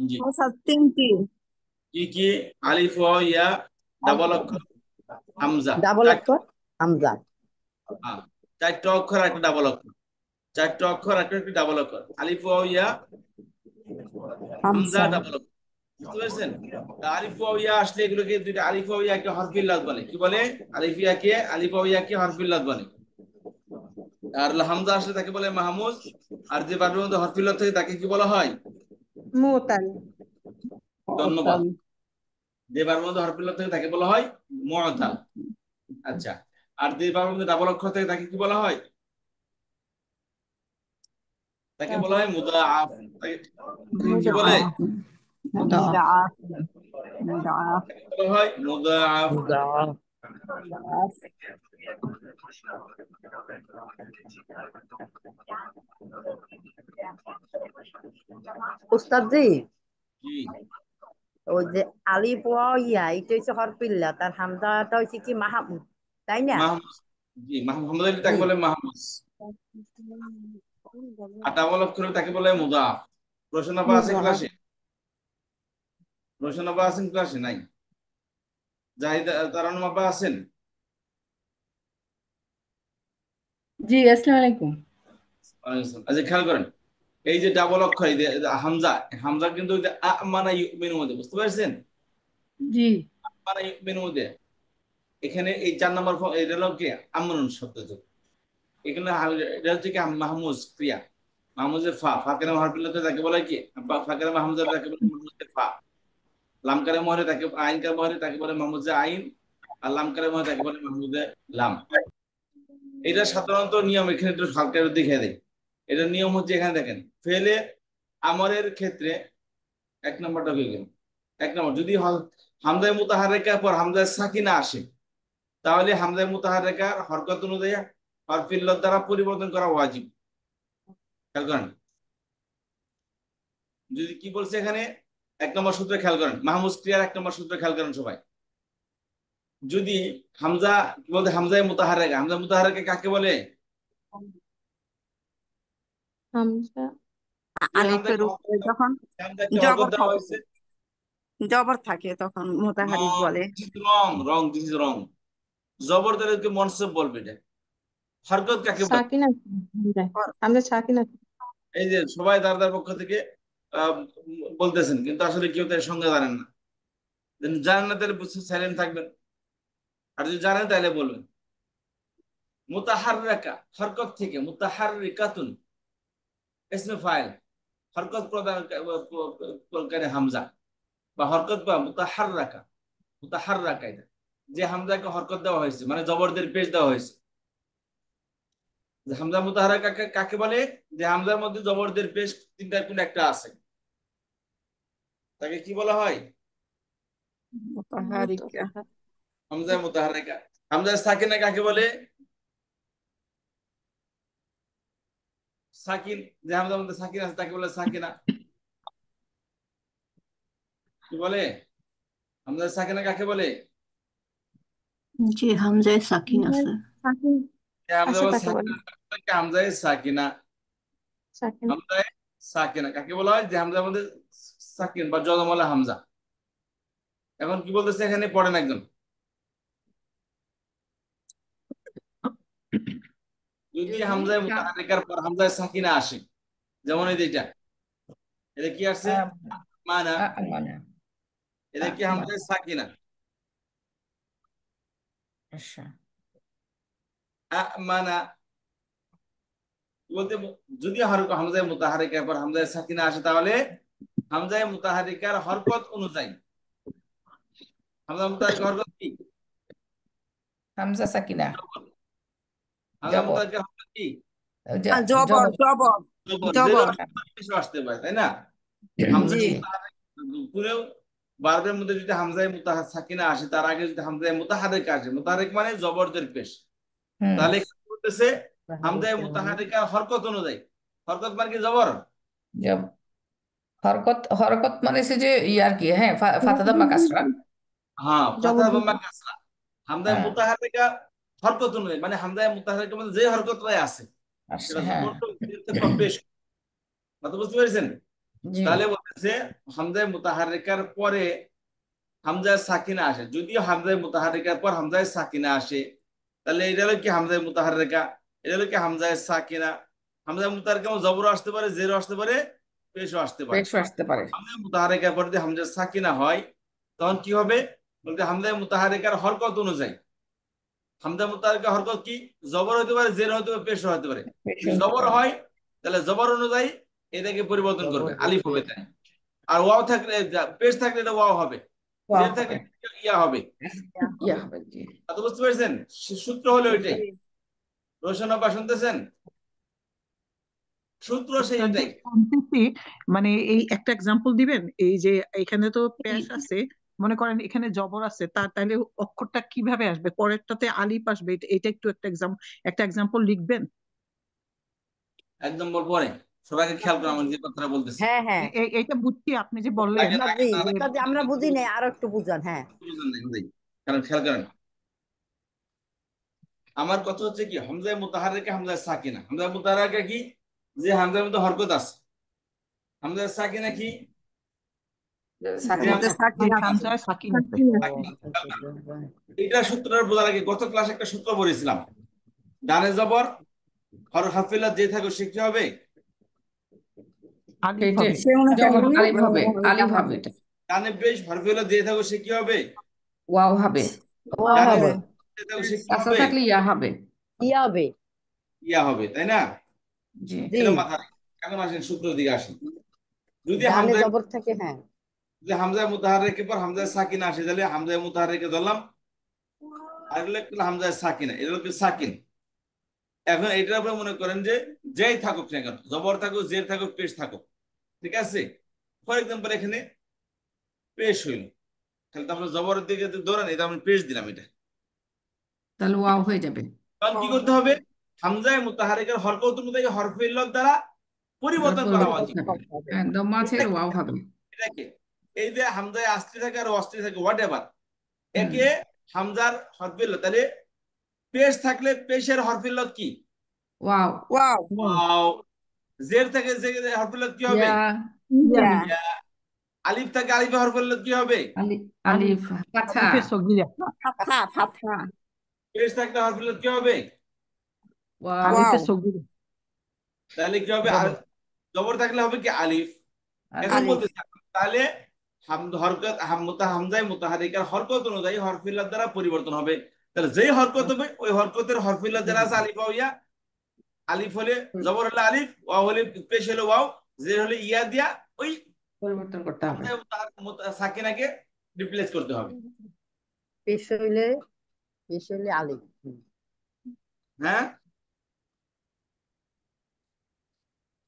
জি। Sir তিনটি। কি কি? আলিফ ওয়াও ইয়া, ডাবল অক্ষর, হামজা। ডাবল অক্ষর হামজা। হ্যাঁ, চারটা অক্ষর একটা ডাবল অক্ষর, চারটা অক্ষর একটা একটি ডাবল অক্ষর, আলিফ ওয়াও ইয়া, হামজা, হামজা। ডাবল অক্ষর। বুঝতে পেরেছেন? তা আলিফ ওয়াও ইয়া আসলে এগুলোকে দুইটা, আলিফ ওয়াও ইয়াকে হরফিল লাদ বলে। কি বলে? আলিফ ওয়াও ইয়াকে হরফিল লাদ বলে। আর হামজা আসলে তাকে বলে মাহমুজ। আর যে বারের মধ্যে হরফিল লাদ থাকে তাকে কি বলা হয়? মুতাল। ধন্যবাদ। মুতাল। যে বারের মধ্যে হরফিল লাদ থাকে তাকে বলা হয় মুআতাল। আচ্ছা। আর যে বারের মধ্যে ডাবল অক্ষর থাকে তাকে কি বলা হয়? তাকে বলা হয় মুদাআফ। তাকে কি বলে? মুদাআফ। মুদাফ। মুদাআফ। মুদাআফ। তাকে বলা হয় মুদাআফ। মুদাফ। মুদাআফ। উস্তাদ জি, জি। ওই যে আলিফ ওয়াও ইয়া এটা হচ্ছে হরফিল্লা, তার হামজাটা হচ্ছে কি মাহমুদ, তাই না? মাহমুদ। জি, মাহমুদ আলী জি। তাকে বলে মাহমুদ। আর ডাবল অক্ষরে তাকে বলে মুদাআফ। রোশন আপা আছে মুদাআফ। ক্লাসে? রোশন আপা আছেন ক্লাসে? নাই। জাহিদা তারানুম আপা আছেন? জি আসসালামু আলাইকুম। আচ্ছা, খেয়াল করেন, এই যে ডাবল অক্ষর, এই যে হামজা, হামজা কিন্তু ওই যে আমানা ইউমিনুর মধ্যে, বুঝতে পারছেন? জি আমানা ইউমিনুর মধ্যে, এখানে এই 4 নম্বর এটা হলো কি আমরুন শব্দ যোগ। এখানে এটা হচ্ছে কি মাহমুজ ক্রিয়া। মাহমুজের ফা, ফাকের হরফিল্লাতে তাকে বলে কি? ফাকের মাহমুজের তাকে বলে মাহমুজের ফা। লামকারে মহরে তাকে, আইনকার মহরে তাকে বলে মাহমুজে আইন। আর লামকারে মহরে তাকে বলে মাহমুজে লাম। এটা সাধারণত নিয়ম, এখানে একটু হালকা একটু দেখে দেয়। এটার নিয়ম হচ্ছে, এখানে দেখেন, ফেলে আমরের ক্ষেত্রে 1 নম্বরটা হয়ে গেল। 1 নম্বর, যদি হামজায় মুতাহারিকার পর হামজায় সাকিনা আসে, তাহলে হামজায় মুতাহারিকার হরকত অনুযায়ী হরফিল্লার দ্বারা পরিবর্তন করা ওয়াজিব। খেয়াল করেন, যদি কি বলছে এখানে, 1 নম্বর সূত্রে খেয়াল করেন, মাহমুদ ক্রিয়ার 1 নম্বর সূত্রে খেয়াল করেন সবাই। যদি হামজা, কি বলতে, হামজায় মুতাহারিকা, হামজা মুতাহারিকা কাকে বলে? হামজা। যে আলিফের হামজাকে উপরে যখন হামজাকে হরকত জবর দেওয়া থাকে, হয়েছে। জবর থাকে তখন মুতাহারিক রং, বলে। This is wrong, wrong, this is wrong. জবরদারকে মনসব বলবে এটা। হরকত কাকে বলে? সাকিনা। হামজা। হামজা সাকিনা। এই যে সবাই দাদার পক্ষ থেকে আহ, বলতেছেন, কিন্তু আসলে কেউ তার সঙ্গে জানেন না। জানেন না তাহলে সাইলেন্ট থাকবেন। আর যদি জানেন তাহলে বলবেন। মুতাহাররাকা, হরকত থেকে, মুতাহাররিকাতুন ইসমে ফাইল, হরকত প্রদানকারী হামজা, বা হরকত বা মুতাহাররাকা। মুতাহাররাকা এটা, যে হামজাকে হরকত দেওয়া হয়েছে, মানে জবরদের পেশ দেওয়া হয়েছে। যে হামজা মুতাহাররাকা কাকে বলে? যে হামজার মধ্যে জবরদের পেশ তিনটার কোন একটা আছে, তাকে কি বলা হয়? মুতাহারিকা। হামজা মুতাহারিকা। হামজা সাকিনা কাকে বলে? সাকিন। যে হামজার মধ্যে সাকিন আছে তাকে বলে সাকিনা। কি বলে? হামজা সাকিনা কাকে বলে? জি হামজায় সাকিন আছে। সাকিন। যে হামজা আচ্ছা, বলে তাকে বলে সাকিনা তাকে হামজায়ে সাকিনা। সাকিন। হামজায়ে সাকিনা কাকে বলা হয়? যে হামজার মধ্যে সাকিন বা জজমওয়ালা হামজা। এখন কি বলতেছে এখানে, পড়েন একজন। যদি যদি হামজায়ে মুতাহারিকার পর হামজায়ে সাকিনা আসে, যেমন এই যে এটা, এটা কি আসছে? মানা। আমানা এটা কি হামজায়ে সাকিনা? আচ্ছা মানা বলতে, যদি হামজায়ে মুতাহারিকার পর হামজায়ে সাকিনা আসে, তাহলে হামজায়ে মুতাহারিকার হরকত অনুযায়ী, হামজা মুতাহারিকার হরকত কি? হামজা সাকিনা হামজা জবর মুতাহারিকার হরকত কি? জবর। জবর জবর। জবর। জবর। জেরও কিছু আসতে পারে, তাই না? হামজা জি। মুতাহারিক পুরেও, বারবের মধ্যে যদি হামজায়ে সাকিনা আসে, তার আগে যদি হামজায়ে মুতাহারিক আসে, মুতাহারিক মানে জবরদের পেশ, হুম তাহলে কি বলতেছে? হামজায়ে মুতাহারিকা হরকত অনুযায়ী। হরকত মানে কি? জবর। জব হরকত হরকত মানে সে যে ইয়ার কি, হ্যাঁ, ফাতা দাম্মা কাসরা। হ্যাঁ, ফাতহা জবরদস্ত। বা কাসরা। হামজায়ে হ্যাঁ মুতাহারিকা হরকত অনুযায়ী, মানে হামজায়ে মুতাহারিকা মানে যে হরকতটাই আছে, আসছে, সেটা হ্যাঁ। জবর তো, জের থেকে বা পেশ। কথা বুঝতে পেরেছেন? জি তাহলে বলতেছে হামজায় মুতাহারিকার পরে হামজায় সাকিনা আসে, যদিও হামজায় মুতাহারিকার পর হামজায় সাকিনা আসে, তাহলে এটা হলো কি হামজায় মুতাহারিকা, এটা হলো কি হামজায় সাকিনা। হামজায় মুতাহারিকা জবরও আসতে পারে, জেরও আসতে পারে, পেশও আসতে পারে। পেশও আসতে পারে। হামজায় মুতাহারিকার পর যদি হামজা সাকিনা হয় তখন কি হবে বলতে হামজায় মুতাহারিকার হরকত অনুযায়ী, হামজা মুতাহারিকা হরকত কি জবর হতে পারে, জের হতে পারে, পেশও হতে পারে। পেশও যদি হতে জবর পারে। হয় তাহলে জবর অনুযায়ী এটাকে পরিবর্তন করবে, আলিফ হবে তাই। আর ওয়াও থাকলে, পেশ থাকলে এটা ওয়াও হবে, ওয়াও জের থাকলে হবে, ইয়া হবে। ইয়া হবে। জি কথা বুঝতে পেরেছেন? সূত্র হলো ওইটাই। জি। রোশন আপা শুনতেছেন? সূত্র ওস্তাদ জি সেইটাই। শুনতেছি, মানে এই একটা এক্সাম্পল দিবেন, এই যে এখানে তো পেশ এই- আছে, মনে করেন এখানে জবর আছে, তাহলে অক্ষরটা কিভাবে আসবে, পরেরটাতে আলিফ আসবে, এটা একটু একটা এক্সাম্পল লিখবেন। একদম পরে সবাইকে খেয়াল করে আমার যে কথাটা বলতেছি। হ্যাঁ হ্যাঁ এইটা বুঝছি, আপনি যে বললেন আগে উস্তাদ আগে জি, না আগে উস্তাদ জি, আমরা বুঝি নাই, আরো একটু বুঝান। হ্যাঁ বুঝেন নাই বুঝাই। কারণ খেয়াল করেন, আমার কথা হচ্ছে কি হামজায় মুতাহারিকা হামজায় সাকিনা। হামজায় মুতাহারিকা কি যে হামজার মধ্যে হরকত আছে, হামজায় সাকিনা কি যে সাকিনা মধ্যে হামজার সাকিন যে আছে। হামজায় সাকিন আছে। সাকিনা আছে। এটা সূত্রটা বোঝার আগে গত ক্লাসে একটা সূত্র বলেছিলাম, ডানে জবর হাফিলাত যে থাকো সে কি হবে? আলিফ এটা হবে। সে অনুযায়ী জবর হলে আলিফ হবে, এটা আলিফ হবে। হবে। এটা ডানে পেশ হরফিলাত দিয়ে থাকো সে কি হবে? ওয়াও হবে। ও ডানে হবে, দিয়ে থাকো সে কি কাঁচা হবে? থাকলে ইয়া হবে। কি হবে? ইয়া হবে, তাই না? জি জি, এটা মাথা রাখেন। এখন আসেন সূত্র দিকে আসেন। যদি ডানে হামজায় জবর থাকে। হ্যাঁ যদি হামজায় মুতাহারিকের পর হামজায় সাকিনা আসে তাহলে হামজায় মুতাহারিকে ধরলাম, আর এগুলো হলো হামজায় সাকিনা, এটা হলো সাকিন। এখন এটার উপরে মনে করেন যে যেই থাকুক না কেন, জবর থাকুক, জের থাকুক, পেশ থাকুক, ঠিক আছে? ফর এক্সাম্পল এখানে পেশ হইল, তাহলে তারপরে জবরের দিকে যদি ধরেন এটা আমি পেশ দিলাম এটা, তাহলে ওয়াও হয়ে যাবে। তখন কি করতে হবে? হামজায় মুতাহারিকের হরকত অনুযায়ী হরফে ইল্লত দ্বারা পরিবর্তন করা পরিবর্তন উচিত। হবে। হ্যাঁ, দম্মা আছে এটা কি? ওয়াও হবে। এটাকে এই যে হামজায় আস্তি থাকে আর অস্তি থাকে হোয়াট এভার, হুম, একে হামজার হরফে ইল্লত, তাহলে পেশ থাকলে পেশের হরফে ইল্লত কি? ওয়াও। ওয়াও। ওয়াও। জের থেকে জের হরফে ইল্লত কি হবে? ইয়া। ইয়া। ইয়া। আলিফ থেকে আলিফের হরফে ইল্লত কি হবে? আলিফ। আলিফ, ফাথা। আলিফে সগিরা, ফাতহা ফাতহা। পেশ থাকলে হরফে ইল্লত কি হবে? ওয়াও। আলিফে ওয়াও। সগিরা, তাহলে কি হবে? আর জবর। জবর থাকলে হবে কি? আলিফ। এখন আলিফ। আলিফ। বলতে তাহলে হরকত হামজায় মুতাহারিকার হরকত অনুযায়ী হরফিল্লাহ দ্বারা পরিবর্তন হবে। তাহলে যেই হরকত হবে ওই হরকতের হরফিল্লাহ যারা আছে আলিফ ওয়া ইয়া, আলিফ হলে জবর হলে আলিফ, ওয়াও হলে পেশ হলে ওয়াও, জের হলে ইয়া দিয়া ওই পরিবর্তন করতে হবে। হামজায় সাকিনাকে রিপ্লেস করতে হবে। পেশ হইলে, পেশ হইলে আলিফ। হ্যাঁ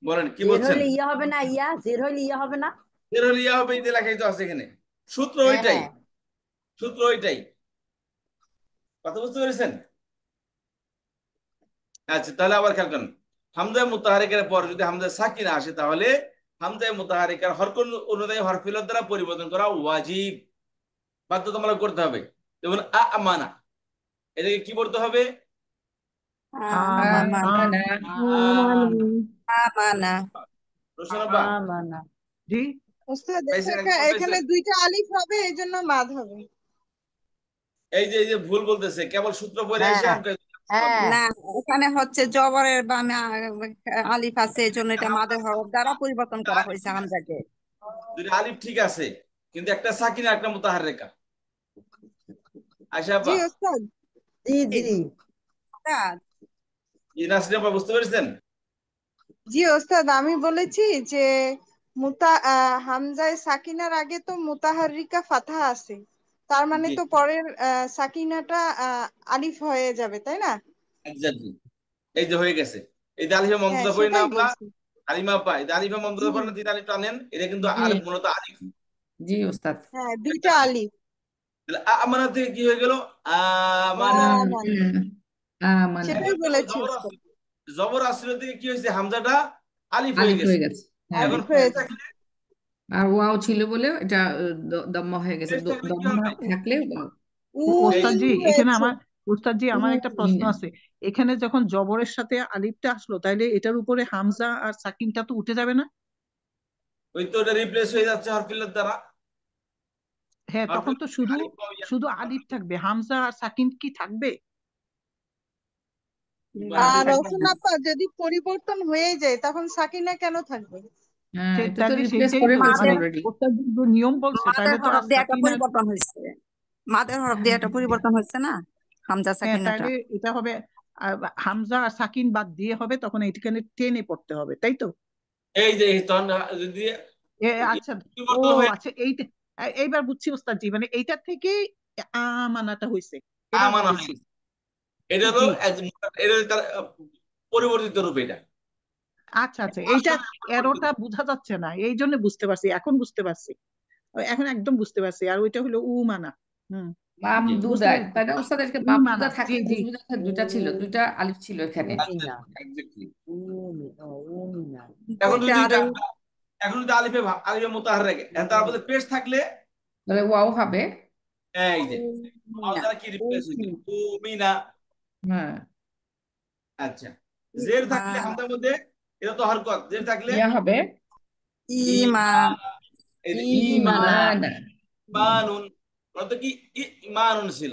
বলেন কি জের বলছেন? হইলে ইয়া হবে না, ইয়া জের হইলে ইয়া হবে না। জের হলে ইয়া হবে, এই লেখাই তো আছে এখানে, সূত্র হ্যাঁ ওইটাই, হ্যাঁ সূত্র ওইটাই। কথা বুঝতে পেরেছেন? আচ্ছা তাহলে আবার খেয়াল করেন, হামজায় মুতাহারিকের পর যদি হামজা সাকিনা আসে তাহলে হামজায় মুতাহারিকার হরকত অনুযায়ী হরফিলত দ্বারা পরিবর্তন করা ওয়াজিব, বাধ্যতামূলক করতে হবে। যেমন আমানা, এটাকে কি বলতে হবে? আমানা, আমানা। আমানা। রোশন আব্বা আমানা। জি ওস্তাদ পাইছেন? একদম এখানে পাইছেন? দুইটা আলিফ হবে, এই জন্য মাদ হবে। এই যে ভুল বলতেছে, কেবল সূত্র পড়ে এসে হ্যাঁ আমাকে হ্যাঁ না, এখানে হচ্ছে জবরের বামে আলিফ আছে, এই জন্য এটা মাদের হরফ দ্বারা পরিবর্তন করা হয়েছে হামজাকে। যদি আলিফ ঠিক আছে কিন্তু একটা সাকিনা একটা মুতাহারিকা। আয়শা জি আব্বা, ওস্তাদ। জি জি নাসরিন আব্বা বুঝতে পেরেছেন? জি ওস্তাদ, আমি বলেছি যে হামজায় সাকিনার আগে তো মুতাহারিকা ফাতহা আছে, তার মানে জি তো পরের সাকিনাটা আলিফ হয়ে যাবে, তাই না? এক্স্যাক্টলি, এই যে হয়ে গেছে। এই যে আলিফা হ্যাঁ মমদুদা পড়ি না সেটাই আমরা, বলছি। আলিমা আব্বা, এই যে আলিফা জি মমদুদা পড়েন, তিন আলিফ টানেন, এটা কিন্তু জি আলিফ মূলত আলিফ। জি ওস্তাদ। হ্যাঁ একটা দুইটা আলিফ। আলিফ। তাহলে আমানা থেকে কি হয়ে গেল? আমানা। আমানা, আমানা। এখন সেটাই দেখো বলেছি ওস্তাদ। জবর আসল থেকে কি হয়েছে? হামজাটা আলিফ হয়ে আলিফ গেছে। হয়ে গেছে। হ্যাঁ, এখন আলিফ পেশ হয়েছে। থাকলে, আর ওয়াও ছিল বলে এটা দম্মা হয়ে গেছে। পেশ থাকলে কি দম্মা হবে? থাকলে ওয়াও। উ এই ওস্তাদ জি এখানে হয়েছে। ওস্তাদ জি আমার একটা প্রশ্ন আছে, এখানে যখন জবরের সাথে আলিফটা আসলো, তাইলে এটার উপরে হামজা আর সাকিনটা তো উঠে যাবে না? ওই তো ওটা রিপ্লেস হয়ে যাচ্ছে হরফিল্লার দ্বারা। হ্যাঁ, তখন তো শুধু আলিফ ওয়াও ইয়া শুধু আলিফ থাকবে, হামজা আর সাকিন কি থাকবে? বা না, আর আলিফ থাকবে রওশন না। আপা যদি পরিবর্তন হয়ে যায় তখন সাকিনা কেন থাকবে? হ্যাঁ, এটা তো তাহলে রিপ্লেস সেইটাই করে তো ফেলছে মাদের অলরেডি। ওটা কিন্তু নিয়ম বলছে, মাদের তাহলে তো আর হরফ দিয়ে একটা সাকিনার। পরিবর্তন হয়েছে, মাদের হরফ দিয়ে একটা পরিবর্তন হয়েছে না, হামজা হ্যাঁ, সাকিনাটা। তাহলে এটা হবে হামজা আর সাকিন বাদ দিয়ে হবে, তখন এইখানে টেনে পড়তে হবে, তাই তো? এই যে তখন যদি আচ্ছা। ও পরিবর্তন হয়ে আচ্ছা, এইবার বুঝছি ওস্তাদ জি, মানে এইটা থেকে আমানাটা হয়েছে, এবার আমানা হয়ে বুঝেছি। গেছে। এটা হলো জি, এটা তার পরিবর্তিত রূপ এটা। আচ্ছা আচ্ছা, এইটা আসলে এরোটা পরিবর্তিত। বোঝা যাচ্ছে না, এই জন্য বুঝতে পারছি, এখন বুঝতে পারছি, এখন একদম বুঝতে পারছি। আর ওইটা হলো মানা। হুম, জি বুঝতে মামদুদা, পেরেছি। তাই না ওস্তাদেরকে মানা, মামদুদা জি থাকলে জি। বুঝবে যে দুইটা ছিল, দুইটা আলিফ ছিল এখানে। উমিনা, এক্স্যাক্টলি। উমিনা। এখন দুইটা যদি আর ওই এখন যদি আলিফে আলিফে মোতাহার রেখে তার মধ্যে পেশ থাকলে তাহলে ওয়াও হবে। এই যে ওয়াও উমিনা, দ্বারা কি রিপ্লেস হইবে? উমিনা, উমিনা। হ্যাঁ, আচ্ছা, জের থাকলে ইমান, হামজার মধ্যে এটা তো হরকত, জের থাকলে ইয়া হবে ইমান, এই যে ইমানা, ইমানা। হুম, ইমানুন, অর্থ কি ইমানুন ছিল।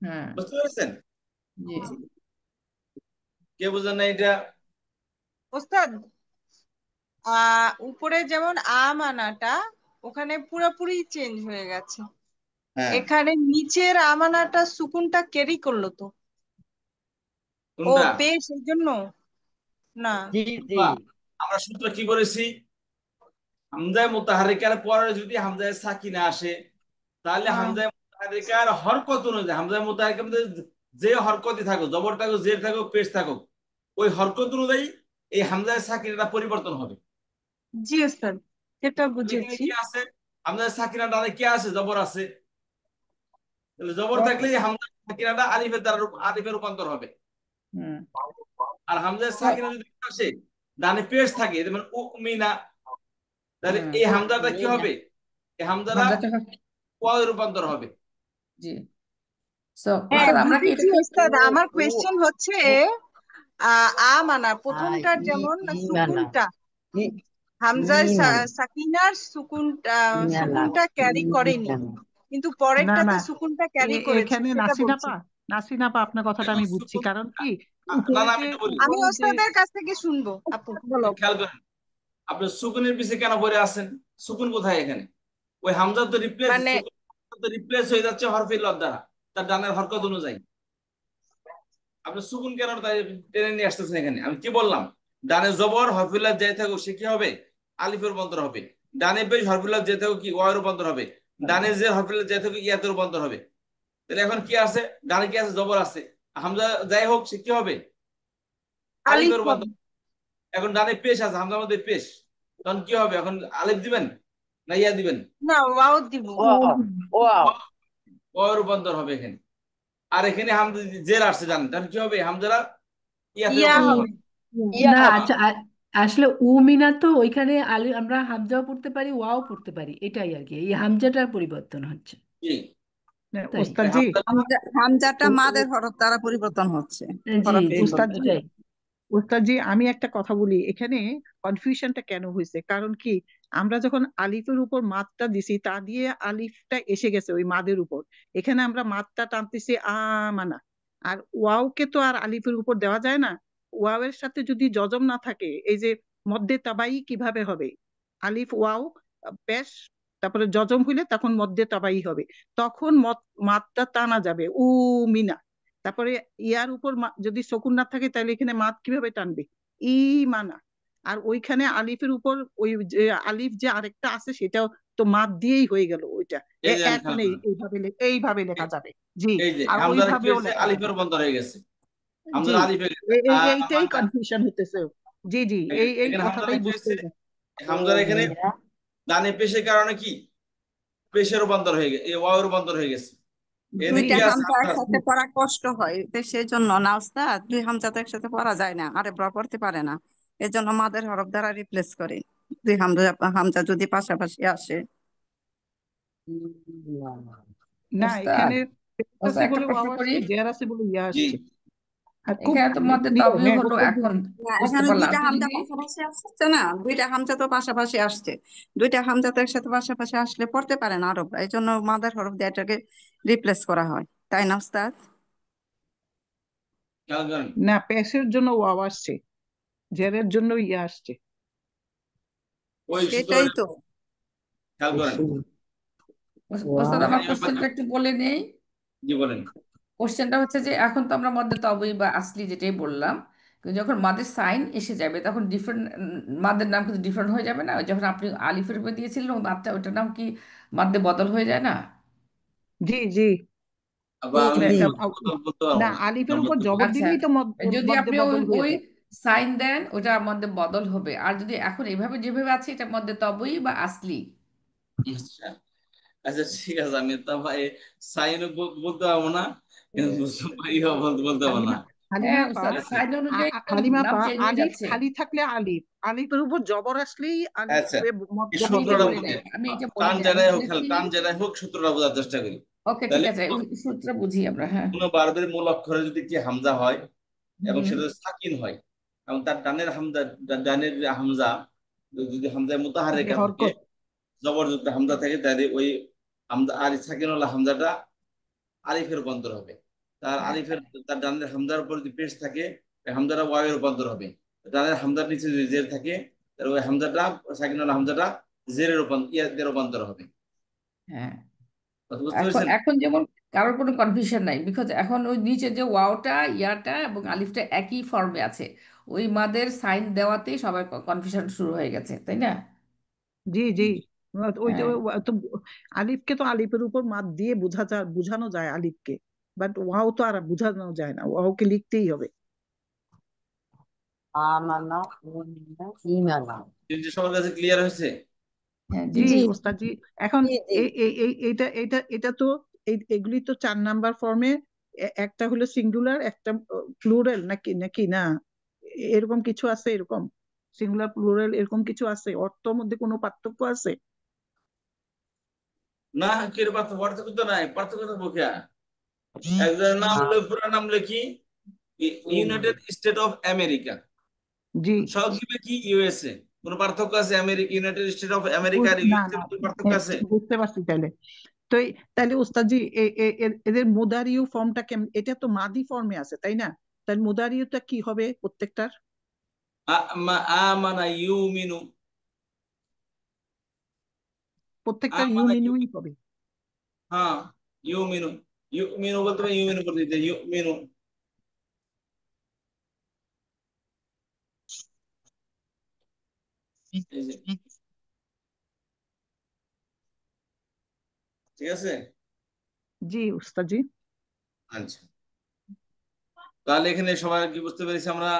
হ্যাঁ, বুঝতে পেরেছেন? জি। কে বুঝেন না এটা? ওস্তাদ, উপরে যেমন আমানাটা ওখানে পুরোপুরি চেঞ্জ হয়ে গেছে, হ্যাঁ, এখানে নিচের আমানাটা সুকুনটা ক্যারি করলো তো। ও কোনটা? পেশ এই জন্য না। জি জি, বাহ, আমরা সূত্র কি করেছি? হামজায় মুতাহারিকার পরে যদি হামজায় সাকিনা আসে, তাহলে আহ, হামজায় মুতাহারিকার হরকত অনুযায়ী হামজায় মুতাহারিকার মধ্যে যে হরকতই থাকুক, জবর থাকুক, জের থাকুক, পেশ থাকুক, ওই হরকত অনুযায়ী এই হামজায় সাকিনাটা পরিবর্তন হবে। জি ওস্তাদ, সেটা তাহলে এখানে বুঝেছি। কি আছে? হামজায় সাকিনা ডানে কি আছে? জবর আছে। তাহলে জবর থাকলে এই হামজায় সাকিনাটা আলিফের দ্বারা আলিফে রূপান্তর হবে। হুম, আর হামজায় তো সাকিনা যদি আসে ডানে পেশ থাকে, যেমন উমিনা, তাহলে হুম, এই হামজাটা কি উমিনা। হবে? এই হামজাটা হামজাটা ওয়াও রূপান্তর হবে। জি। সো হ্যাঁ ওস্তাদ আমরা কি বুঝেছি এটাকে ও ওস্তাদ, আমার ও কোয়েশ্চেন হচ্ছে আমানা আই প্রথমটার যেমন ইমানা, সুকুনটা, ই হামজায় ইমানা, সাকিনার সুকুনটা ইমানা, সুকুনটা ক্যারি করেনি, ইমানা। কিন্তু না না, পরেরটাতে সুকুনটা ক্যারি করেছে, এখানে সেটা বলছি। নাসিনাপা আপনার কথাটা এখন আমি বুঝছি, সুকুন, কারণ কি না উপরে না, যে আমি একটু বলি, আমি উপরে যে ওস্তাদের কাছ থেকে শুনবো আপু। বলো। খেয়াল করেন, আপনি সুকুনের পিছে কেন পড়ে আছেন? সুকুন কোথায় এখানে? ওই হামজা তো রিপ্লেস, মানে সুকুন তো রিপ্লেস হয়ে যাচ্ছে হরফে ইল্লাত দ্বারা, তার ডানের হরকত অনুযায়ী। আপনি সুকুন কেন তাই টেনে নিয়ে আসতেছেন এখানে? আমি কি বললাম? ডানে জবর হরফে ইল্লাত যাই থাকুক সে কি হবে? আলিফের রূপান্তর হবে। ডানে পেশ হরফে ইল্লাত যাই থাকুক কি ওয়ার রূপান্তর হবে। ডানে যে হরফে ইল্লাত যাই থাকুক ইয়াতে রূপান্তর হবে। তাহলে এখন কি আছে? ডানে কি আছে? জবর আছে। হামজা যাই হোক সে কি হবে? আলিফ আলিফের হবে। রূপান্তর। এখন ডানে পেশ আছে, হামজার মধ্যে পেশ, তখন কি হবে? এখন আলিফ দিবেন না ইয়া দিবেন? না, ওয়াও দিব। ওয়াও, ওয়াও, ও রূপান্তর হবে এখানে। আর এখানে হামজা জের আসছে জানেন, তখন কি হবে? হামজারা ইয়াতে ইয়া রূপান্তর হবে। হবে। ইয়া না হবে। আচ্ছা, আসলে উমিনা তো ওইখানে আলি আমরা হামজাও পড়তে পারি, ওয়াও পড়তে পারি, এটাই আর কি, এই হামজাটার পরিবর্তন হচ্ছে, কি তাই। ওই ওস্তাদজি, হামজা হামজাটা ও- মাদের হরফ দ্বারা পরিবর্তন হচ্ছে, জি হরফ জি, পরিবর্তন। ওস্তাদজি, এটাই। আমি একটা কথা বলি, এখানে কনফিউশনটা কেন হয়েছে, কারণ কি আমরা যখন আলিফের উপর মাদটা দিছি, তা দিয়ে আলিফটা এসে গেছে ওই মাদের উপর, এখানে আমরা মাদটা টানতেছি আমানা, আর ওয়াওকে তো আর আলিফের উপর দেওয়া যায় না। ওয়াও এর সাথে যদি জজম না থাকে, এই যে মদ্দে তাবাই কিভাবে হবে? আলিফ ওয়াও পেশ, তারপরে জজম হইলে তখন মদ্দে তাবাই হবে, তখন মাদটা টানা যাবে উ মিনা। তারপরে ইয়ার উপর যদি সকুন না থাকে, তাহলে এখানে মাদ কিভাবে টানবে? ই মানা। আর ওইখানে আলিফের উপর ওই যে আলিফ যে আরেকটা আছে, সেটাও তো মাদ দিয়েই হয়ে গেল ওইটা। এই যে এখন খেয়াল করেন, এইভাবে লেখা যাবে। জি, এই যে আর হামজার কি ওইভাবেও হয়েছে? লেখা যাবে। আলিফের রূপান্তর হয়ে গেছে। জি, হামজার আলিফ হয়ে গেছে এইটাই আমানা। কনফিউশন হতেছে। জি জি, এই এখানে হামজার কথাটাই কি বুঝতে হয়েছে? হবে। হামজার এখানে উমিনা, ডানে পেশের কারণে কি পেশের রূপান্তর হয়ে গেছে, ওয়াও রূপান্তর হয়ে গেছে। এখানে দুইটা কি আছে? হামজা একসাথে পড়া কষ্ট হয়, তো সেই জন্য না ওস্তাদ, দুই হামজা তো একসাথে পড়া যায় না, আরে বড় পড়তে পারে না, এর জন্য মাদের হরফ দ্বারা রিপ্লেস করে দুই হামজা, হামজা যদি পাশাপাশি আসে। না, ওস্তাদ, এখানে পেশ আছে ওস্তাদ একটা বলে প্রশ্ন ওয়াও করি। আসছে, জের আছে বলে ইয়া জি আসছে। আর খুব এখানে তো মধ্যে ক্লিয়ার তবে হ্যাঁ হলো উত্তর এখন না, বুঝতে এখানে পারলাম দুইটা আপনি হামজা যদি পাশাপাশি আসছে না, দুইটা হামজা তো পাশাপাশি আসছে, দুইটা হামজা তো একসাথে পাশাপাশি আসলে পড়তে পারে না আরবরা, এই জন্য মাদার হরফ দিয়ে এটাকে রিপ্লেস করা হয়, তাই না উস্তাদ? খেয়াল করেন, না, পেশের জন্য ওয়াও আসছে, জেরের জন্য ইয়া আসছে। ওই সেটাই সূত্রটা তো। খেয়াল করেন। ওস্তাদ দেখেন আমার এই কোশ্চেনটা ব্যাপারটা, একটু বলে নেই। জি বলেন। কোশ্চেনটা হচ্ছে যে এখন তো আমরা মধ্যে তবই বা আসলি যেটাই বললাম, কিন্তু যখন মাদের সাইন এসে যাবে তখন ডিফারেন্ট মাদের নাম কিন্তু ডিফারেন্ট হয়ে যাবে না? ওই যখন আপনি আলিফের উপর দিয়েছিলেন ওই মাদটা ওইটার নাম কি মাদ্দে বদল হয়ে যায় না? জি জি। আবার আমি জি বলতে পারবো না, না, আলিফের আমরা উপর তো জবর আচ্ছা, দিলেই তো যদি মধ্যে আপনি ওই বদল হয়ে ওই যায়। সাইন দেন ওটা মধ্যে বদল হবে, আর যদি এখন এভাবে যেভাবে আছে এটা মধ্যে তবই বা আসলি। আচ্ছা আচ্ছা ঠিক আছে, আমি তো ভাই সাইন বলতে পারবো না, কিন্তু ইয়া বলতে বলতে পারবো না। হালিমা হালিমা হ্যাঁ আপা, ওস্তাদ, আচ্ছা সাইন অনুযায়ী তো হালিমা নাম আপা, চেঞ্জ হয়ে আলিফ যাচ্ছে। খালি থাকলে আলিফ, আলিফের উপর জবর আসলেই আলিফ আচ্ছা, এই আমি এটা বদল সূত্রটা হয়ে বলি নাই, বুঝে, যায়। আমি এটা বলি টান নাই, আমি যেটাই হোক, বলেছি। টান যেটাই হোক সূত্রটা বোঝার চেষ্টা করি। ওকে ঠিক তাহলে আছে, ওই সূত্র বুঝি আমরা। হ্যাঁ। কোনো বারবের মূল অক্ষরে যদি কি হামজা হয় এবং হুম। সেটা যদি সাকিন হয়, এবং তার ডানের হামজা, ডানের যে হামজা যদি হামজায় যে মুতাহারিকা থাকে, হরকত, জবরযুক্ত হামজা থাকে, তাহলে ওই হামজা আলিফ সাকিনওয়ালা হামজাটা আলিফে রূপান্তর হবে। তার হ্যাঁ। আলিফের, তার ডানের হামজার উপর যদি পেশ থাকে, ওই হামজাটা ওয়াওয়ে রূপান্তর হবে। ডানের হামজার নিচে যদি জের থাকে, তাহলে ওই হামজাটা, সাকিনওয়ালা হামজাটা জেরে রূপান্তর, ইয়াতে রূপান্তর হবে। হ্যাঁ। কথা বুঝতে এখন পেরেছেন? এখন যেমন কারোর কোনো কনফিউশন নাই, বিকজ এখন ওই নিচে যে ওয়াওটা ইয়াটা এবং আলিফটা একই ফর্মে আছে, ওই মাদের সাইন দেওয়াতেই সবার কনফিউশন শুরু হয়ে গেছে, তাই না? জি জি। ওই যে হ্যাঁ। তো আলিফকে তো আলিফের উপর মাদ দিয়ে বোঝানো যায় আলিফকে, বাট ওয়াও তো আর বোঝানো যায় না, ওয়াওকে লিখতেই হবে। আমানা ইমানা। জিনিসটা সবার কাছে ক্লিয়ার হয়েছে? হ্যাঁ জি। জি জি ওস্তাদ জি। এখন জি জি এটা তো এগুলি তো 4 নাম্বার ফর্মে, একটা হলো সিঙ্গুলার, একটা প্লুরাল, নাকি নাকি না এরকম কিছু আছে? এরকম সিঙ্গুলার প্লুরাল এরকম কিছু আছে? অর্থের মধ্যে কোনো পার্থক্য আছে? না, কি রে, পার্থক্য তো নাই, পার্থক্য তো বোকা। একজনের নাম হলো, পুরো নাম হলো কি, ইউনাইটেড স্টেট অফ আমেরিকা, জি। সব দিবে কি ইউএসএ। কোন পার্থক্য আছে? America, united state of America আর না ইউএসএ না, এর মধ্যে পার্থক্য আছে? বুঝতে পারছি তাহলে। তো তাহলে ওস্তাদজি এদের মুদারিউ ফর্মটা কেমন? এটা তো মাদি ফর্মে আছে তাই না? তাহলে মুদারিউটা কি হবে প্রত্যেকটার? আমানা ইউমিনু, প্রত্যেকটার আমানা ইউমিনুই হবে। হ্যাঁ, ইউমিনু, ইউমিনু বলতে হবে, আচ্ছা ইউমিনু বলতে হবে, ইউমিনু। এই যে, ঠিক আছে। জি ওস্তাদজি। আচ্ছা, তাহলে এখানে সবাই কি বুঝতে পেরেছি আমরা?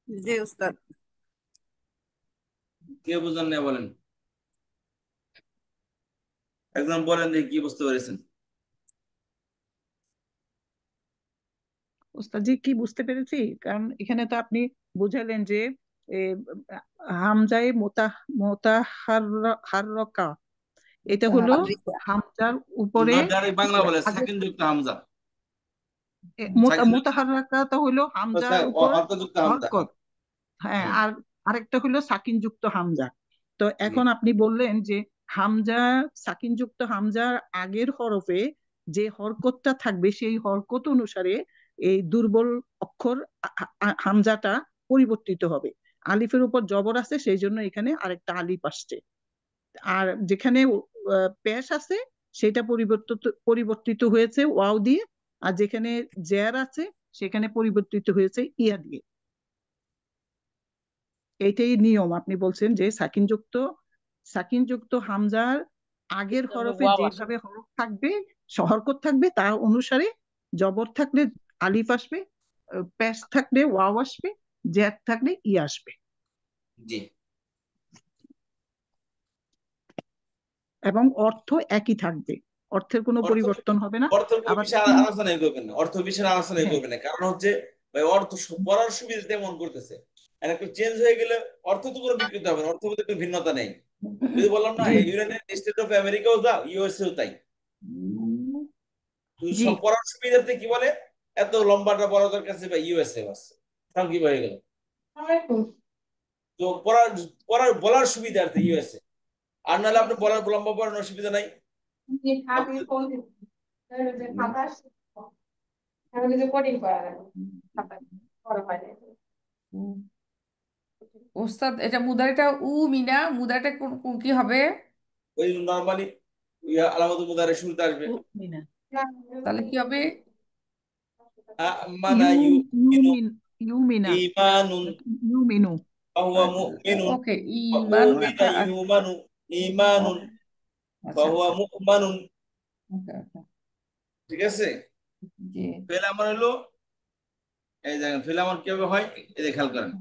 জি উস্তাদ। কে বুঝলেন না বলেন, একজন বলেন দেখি কি বুঝতে পেরেছেন। ওস্তাদজি কি বুঝতে পেরেছি, কারণ এখানে তো আপনি বুঝালেন যে এ, হামজায়ে মোতাহাররকা, এটা হলো মুতাহাররিকা। হামজার উপরে না, ডাইরেক্ট বাংলা বলে আগে সাকিন যুক্ত হামজা, সাকিন যুক্ত, মোতাহাররাকাটা হলো হামজার উপর হরকত যুক্ত হামজা। হরকত। হ্যাঁ, হুম, আর আরেকটা হলো সাকিন যুক্ত হামজা। তো জি এখন আপনি বললেন যে হামজা, সাকিন যুক্ত হামজার আগের হরফে যে হরকতটা থাকবে সেই হরকত অনুসারে এই দুর্বল অক্ষর হামজাটা পরিবর্তিত হবে। আলিফের উপর জবর আছে সেই জন্য এখানে আরেকটা আলিফ আসছে। আর যেখানে পেশ আছে সেটা পরিবর্তিত হয়েছে ওয়াও দিয়ে, আর যেখানে জের আছে সেখানে পরিবর্তিত হয়েছে ইয়া দিয়ে। এইটাই নিয়ম। আপনি বলছেন যে সাকিনযুক্ত হামজার আগের হরফে ওয়াও আসে। যেভাবে হরফ থাকবে, হরকত থাকবে তার অনুসারে জবর থাকলে আলিফ আসবে, পেশ থাকলে ওয়াও আসবে, জের থাকলে ই আসবে, জি। এবং অর্থ একই থাকবে, অর্থের কোনো অর্থ, পরিবর্তন হবে না। অর্থ আবার বিষয়ে আলোচনাই করবেন না, অর্থ বিষয়ে আলোচনাই হ্যাঁ করবেন না, কারণ হচ্ছে ভাই অর্থ পড়ার সুবিধা তেমন করতেছে, আর একটু চেঞ্জ হয়ে গেলে অর্থ তো কোনো বিকৃত হবে না, অর্থ মধ্যে কোনো ভিন্নতা নেই। যদি বললাম না জি ইউনাইটেড স্টেট অফ আমেরিকাও যা, ইউএসএও তাই, তো জি সব পড়ার সুবিধার্থে কি বলে এত লম্বাটা বড়দের কাছে বা ইউএসএ আছে তাও কি হয়ে গেল তো পড়ার পড়ার বলার সুবিধার্থে ইউএসএ আর নাহলে আপনি বলার লম্বা পড়ানোর অসুবিধা নাই আপনি- হুম। ওস্তাদ এটা মুদারিটা মিনা মুদারিটা কি হবে? ওই নর্মালি আলামত মুদারে শুরুতে আসবে মিনা তাহলে কি হবে? মানা ইউ ইউমিনু ইউমিনা ঈমানুন ইউমিনু ফাহুয়া মুমিনুন ওকে ওয়া ইমান উমিনা ইউমানু ঈমানুন আচ্ছা ফাহুয়া আচ্ছা মুমানুন ওকে ওকে ঠিক আছে জি ফেল আমার হলো এই দেখেন ফেল আমার কিভাবে হয় এই যে খেয়াল করেন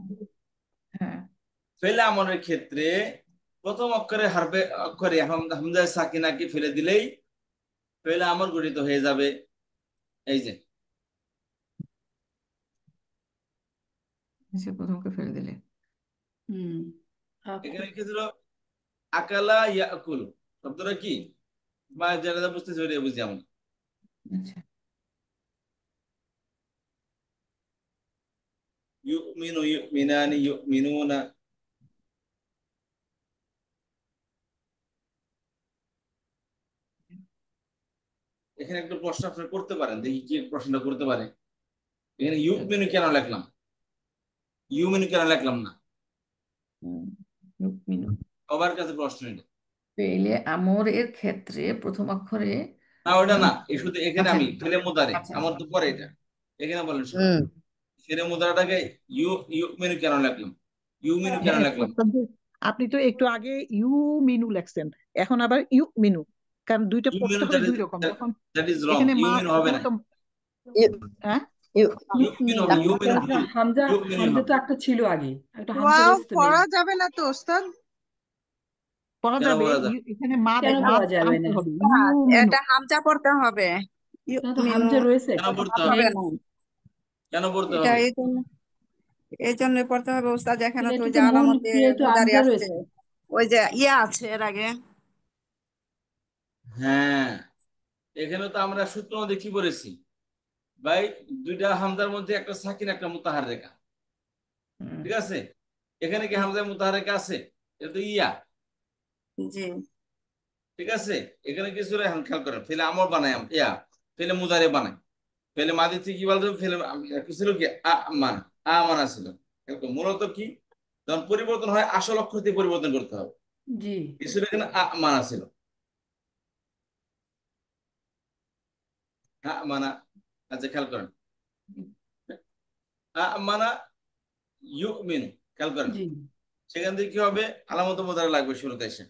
হ্যাঁ ফেল আমলের ক্ষেত্রে প্রথম অক্ষরে হামজা সাকিনাকে ফেলে দিলেই ফেল আমল গঠিত হয়ে যাবে এই যে সে প্রথমকে ফেলে দিলে হুম এখানে কি ছিল আকালা ইয়াকুল শব্দটা কি বা যেটা বুঝতেছি ওইটা বুঝি আমরা আচ্ছা ইউমিনু ইউমিনানি ইউমিনুনা এখানে একটু প্রশ্ন আপনি করতে পারেন দেখি কি প্রশ্নটা করতে পারে এখানে ইউমিনু কেন লিখলাম ইউমিনু কেন লিখলাম না মিনু সবার কাছে প্রশ্ন এটা পেলে আমরের ক্ষেত্রে প্রথম অক্ষরে না ওটা না এই শুধু এখানে আচ্ছা আমি ফেলে মুদারে আচ্ছা আমার তো পরে এটা এখানে বলেন শুধু ফেলে মুদারাটাকে ইউমিনু কেন লিখলাম ইউমিনু কেন হ্যাঁ লিখলাম অর্থাৎ যে আপনি তো একটু আগে ইউমিনু লেখছেন এখন আবার ইউমিনু কারণ দুইটা পড়তে ইউমিনু হয় দুই রকম যখন দ্যাট ইজ রং এখানে মাদ ইউমিনু হবে না যেহেতু হ্যাঁ ইউমিনু হবে ইউমিনু একটা হামজা ইউমিনু হামজা তো হবে একটা ছিল আগে একটা হামজা ওয়াও রয়েছে তো মেইন পড়া যাবে না তো ওস্তাদ? পড়া কেন যাবে বলা যায় এখানে মাদ কেন মাদ পাওয়া যাবে টানতে না হবে না, ইউমিনু এটা হামজা পড়তে হবে এখানে তো মিনু হামজা রয়েছে কেন একটা পড়তে হবে হবে না কেন পড়তে এটা হবে এই জন্য পড়তে হবে উস্তাদ এখানে তো এটা ওই তো যে মূল আলামতে ক্রিয়ায় তো মুদারি হামজা আসছে রয়েছে ওই যে ইয়া আছে এর আগে হ্যাঁ এখানে তো আমরা সূত্র মধ্যে কি বলেছি ভাই দুইটা হামজার মধ্যে একটা সাকিন একটা মুতাহাররেকা হুম, ঠিক আছে এখানে কি হামজা মুতাহাররেকা আছে এটা তো ইয়া জি ঠিক আছে এখানে কিছু খেয়াল করেন ফেলে আমর বানাই ইয়া ফেলে মুদারে বানাই ফেলে মাদি থেকে কি বলতো ফেলে ছিল কি মানা ছিল এরকম মূলত কি যখন পরিবর্তন হয় আসল অক্ষর দিয়ে পরিবর্তন করতে হবে জি কিছু এখানে মানা ছিল মানা আচ্ছা খেয়াল করেন মানা ইউমিনু খেয়াল করেন জি সেখান থেকে কি হবে আলামত মুদারা লাগবে শুরুতে এসে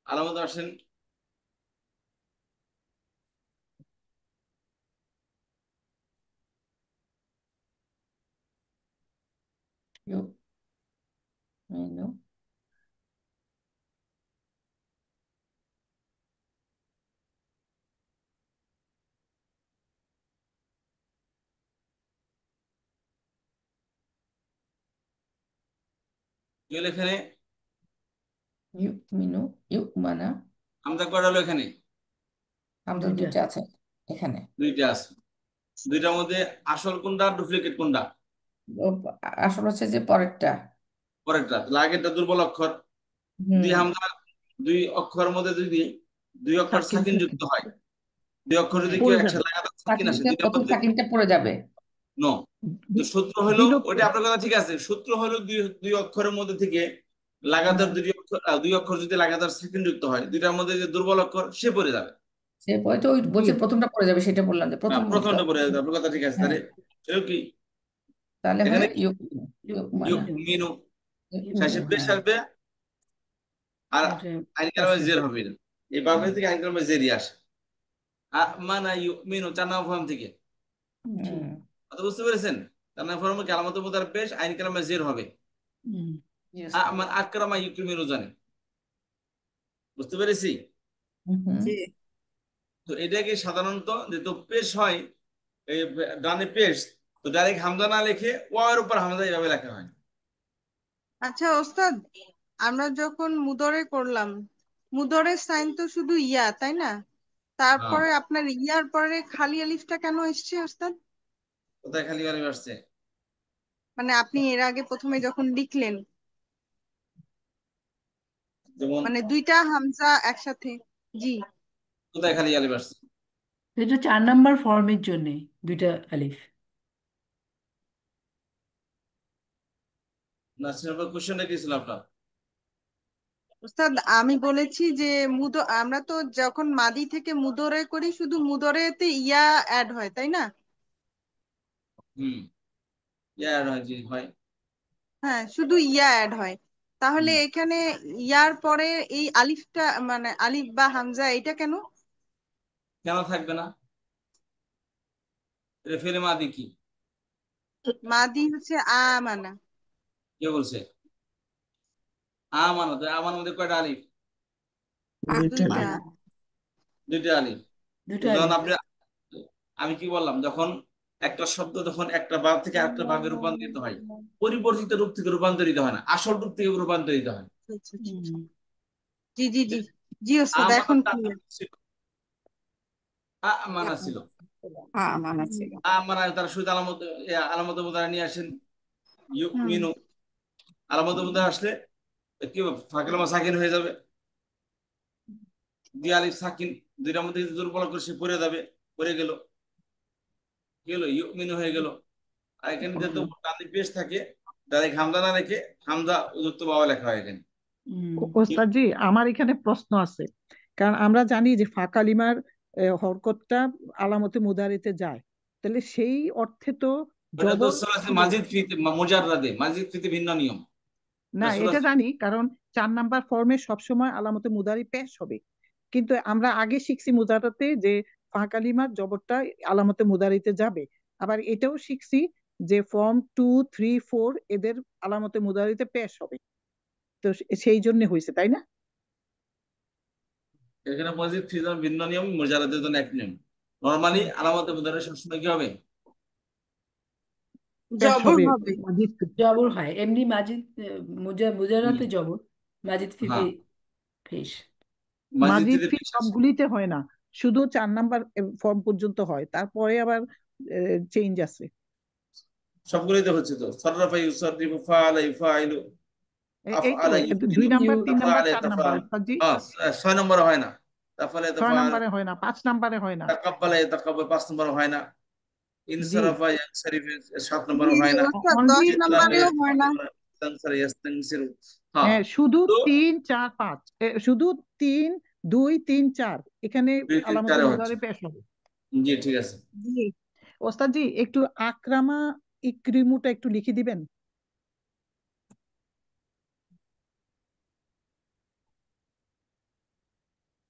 আলামত আসেন মিনু কি হলো এখানে মিনু মানা হামজা কয়টা হলো এখানে হামজা দুইটা দুইটা আছে এখানে দুইটা আছে দুইটার মধ্যে আসল কোনটা ডুপ্লিকেট কোনটা ও, আসলে হচ্ছে যে পরেরটা পরেরটা তাহলে আগেরটা দুর্বল অক্ষর দুই হুম হামজা দুই অক্ষরের মধ্যে যদি দুই অক্ষর সাকিন সাকিন থাকে যুক্ত হয় দুই অক্ষর যদি কেউ পড়ে যাবে একসাথে লাগাতার সাকিন আসে সাকিনটা দুইটার প্রথম মধ্যে সাকিনটা পড়ে যাবে নো তো সূত্র হলো বিলুপ্ত ওইটা আপনার কথা ঠিক আছে সূত্র হলো দুই দুই অক্ষরের মধ্যে থেকে লাগাতার দুই অক্ষর যদি লাগাতার সাকিন যুক্ত হয় দুইটার মধ্যে যে দুর্বল অক্ষর সে পড়ে যাবে সে পরে তো ওই জি বলছেন প্রথমটা পড়ে যাবে সেটা বললাম যে প্রথম প্রথমটা পড়ে যাবে আপনার কথা ঠিক আছে হ্যাঁ তাহলে সেও কি তাহলে এখানে হয় কি মানা মিনু শেষে পেশ হ্যাঁ আসবে আর এটা আইন কালামে আছে জের হবে না এই বাবু থেকে আইন কালামে জেরই আসে মানা মিনু চার নম্বর ফর্ম থেকে জি হুম কথা বুঝতে পেরেছেন চার নম্বর ফর্মে কালামত মুদার পেশ আইন কালামে জের হবে হুম yes মান আকরামা ইউক্রিমিনু জানে বুঝতে পেরেছি হুম জি তো এটাকে সাধারণত যেহেতু পেশ হয় এই ডানে পেশ তো ডাইরেক্ট হামজা না লিখে ওয়ার উপর হামজা এইভাবে লেখা হয় আচ্ছা ওস্তাদ, আমরা যখন মুদরে করলাম, মুদরের সাইন তো শুধু ইয়া, তাই না? হ্যাঁ, তারপরে আপনার ইয়ার পরে খালি আলিফটা কেন এসছে ওস্তাদ? কোথায় খালি আলিফ আসছে? মানে আপনি এর আগে প্রথমে যখন লিখলেন, যেমন মানে দুইটা হামজা একসাথে। জি। কোথায় খালি আলিফ আসছে? এটা 4 নাম্বার ফর্মের জন্য দুইটা আলিফ। নাসির আবার কোশ্চেনটা কি ছিল আপনার? ওস্তাদ আমি বলেছি যে আমরা তো যখন মাদি থেকে মুদরে করি, শুধু মুদরেতে ইয়া অ্যাড হয়, তাই না? হুম, ইয়া হয়, জি হয়। হ্যাঁ, শুধু ইয়া অ্যাড হয়। তাহলে হুম, এখানে ইয়ার পরে এই আলিফটা, মানে আলিফ বা হামজা, এটা কেন? কেন থাকবে না? এটা ফেলে মাদি কি? মাদি হচ্ছে আমানা। কে বলছে? আমানত, আমার মধ্যে কয়টা আলিফ? দুইটা। মানে দুইটা আলিফ। তো দুটো যখন আলিফ। আপনি, আমি কি বললাম, যখন একটা শব্দ যখন একটা ভাব থেকে আরেকটা ভাবে রূপান্তরিত হয়, পরিবর্তিত রূপ থেকে রূপান্তরিত হয় না, আসল রূপ থেকে রূপান্তরিত হয়। আচ্ছা, আচ্ছা, আচ্ছা। হুম। জি জি জি। জি ওস্তাদ, এখন আমানতটা ক্লিয়ার। ছিল, আমানা ছিল। মানে ছিল। আমানা তার শুধু আলামত, আলামত মুদ্রা নিয়ে আসেন। হুম। মিনু, আলামত মুদ্রা আসলে কি হবে? ফাঁকের মা সাকিন হয়ে যাবে। দুই আলিফ সাকিন, দুইটার মধ্যে যদি দুর্বল করে সে পড়ে যাবে, পড়ে গেল, কি হলো? মিনু হয়ে গেল। আর এখানে যেহেতু ডানে পেশ থাকে, ডাইরেক্ট হামজা না রেখে হামজা যুক্ত বাবা লেখা হয় এখানে। হুম। ওস্তাদ জি, আমার এখানে প্রশ্ন আছে। কারণ আমরা জানি যে ফা কালিমার হরকতটা আলামতে মুদারিতে যায়, তাহলে সেই অর্থে তো ওটা তো জবর সূরা ছিল। মাজিদ ফিতে, মুজাররাদে, মাজিদ ফিতে ভিন্ন নিয়ম। না, এটা সূরা, এটা জানি, কারণ 4 নাম্বার ফর্মে সবসময় আলামতে মুদারি পেশ হবে। কিন্তু আমরা আগে শিখছি মুজারাতে যে ফা কালিমার জবরটা আলামতে মুদারিতে যাবে। আবার এটাও শিখছি যে ফর্ম 2, 3, 4 এদের আলামতে মুদারিতে পেশ হবে। তো সেই জন্য হয়েছে, তাই না? এখানে মাজিদ ফিতে ভিন্ন নিয়ম, মুজাররাদের জন্য এক নিয়ম। নরমালি আলামতে মুদারে সবসময় কি হবে? পেশ জবর হবে। হবে। মাজিদ। জবর হয় এমনি মাজিদ, হুম, মুজারাতে জবর, মাজিদ ফিতে হ্যাঁ, ফেস। মাজিদ মাজিদ ফিতে ফি পেশ আসে। সবগুলিতে হয় না, শুধু 4 নাম্বার ফর্ম পর্যন্ত হয়, তারপরে আবার চেঞ্জ আছে। সবগুলোই তো হচ্ছে তো, সররাফা ইউসাররিফু, ফাআলা ইউফাইলু, এই তো আফআলা ইউফিলু, 2 নাম্বার, ইউ 3 নাম্বার, তাফআলা 4 নাম্বার ইয়াতাফআল। ওস্তাদ জি। হ্যাঁ, 6 নম্বরে হয় না। তাফআলা ছয় ইয়াতাফআল, নাম্বারে হয় না, 5 নাম্বারে হয় না। তাকাব্বালা ইয়াতাকাব্বাল 5 নম্বরে হয় না। জি। ইনসারাফা ইয়ানসারিফু 7 নম্বরে জি হয় না। ওস্তাদ, অনলি 10 নম্বরেও হয় না। ইস্তানসারা ইয়াস্তানসিরু। হ্যাঁ, শুধু তো 3, 4, 5, শুধু 3, 2, 3, 4 এখানে 2, 3, 4 আলামতে হচ্ছে। মুদারি পেশ হবে। জি, ঠিক আছে। জি। ওস্তাদ জি, একটু আকরামা ইকরিমুটা একটু লিখে দিবেন।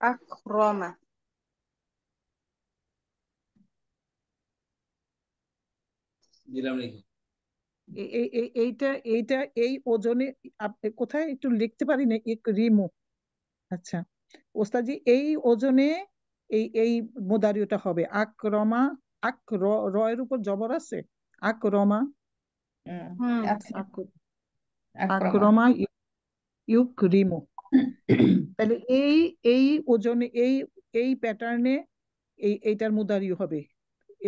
আক্রমা। দিলাম লিখে। এইটা এইটা এই ওজনে আপনি কোথায় একটু লিখতে পারি না ইকরিমু? আচ্ছা ওস্তাদ জি, এই ওজনে এই মুদারিওটা হবে আকরমা। র এর উপর জবর আছে। আকরমা। হুম, হুম। আছে। আক- আক্রমা। আকরমা ইউকরিমু। তাহলে এই এই ওজনে এই প্যাটার্নে এইটার মুদারিও হবে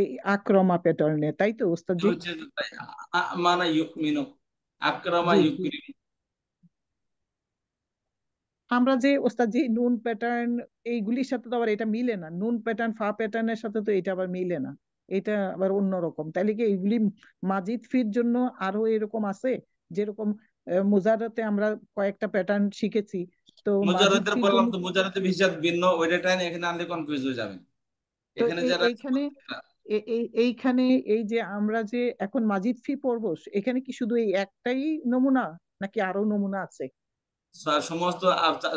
এই আক্রমা প্যাটার্নে, তাই তো ওস্তাদ জি? হচ্ছে যে তাই, আমানা ইউমিনু, আকরামা জি জি। ইউকরিমু। আমরা যে ওস্তাদ জি নুন প্যাটার্ন এইগুলির সাথে তো আবার এটা মিলে না, নুন প্যাটার্ন ফা প্যাটার্নের সাথে তো এটা আবার মিলে না। এটা আবার অন্যরকম, তাইলে কি এইগুলি মাজিদ ফির জন্য আরো এরকম আছে? যেরকম মুজারাতে আমরা কয়েকটা প্যাটার্ন শিখেছি, তো মাজিদ মুজাররাদের ফির বললাম জন্য তো, মুজাররাদের হিসাব ভিন্ন, ওইটা টাইনে এখানে আনলে কনফিউজ হয়ে যাবেন। তো এখানে যারা, এইখানে এইখানে এই যে আমরা যে এখন মাজিদ ফি পড়বো, এখানে কি শুধু এই একটাই নমুনা নাকি আরো নমুনা আছে? সমস্ত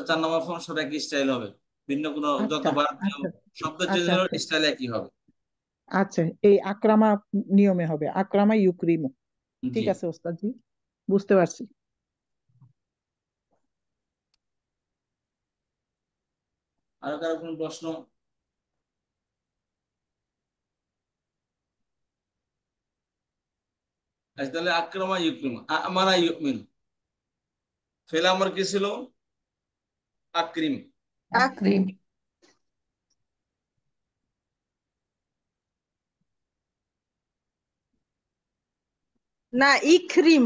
4 নম্বর ফর্ম সব একই স্টাইল হবে, ভিন্ন কোনো আচ্ছা যতবার আচ্ছা শব্দ চেঞ্জ আচ্ছা হলো আচ্ছা স্টাইল একই হবে। আচ্ছা, এই আকরামা নিয়মে হবে, আকরামা ইউকরিমু। জি। ঠিক আছে ওস্তাদ জি, বুঝতে পারছি। আর কারো কোনো প্রশ্ন? আচ্ছা, তাহলে আকরামা ইউকরিমু, আমানা ইউমিনু। ফেলে আমার কি ছিল? আকরিম। আকরিম। না, ইকরিম।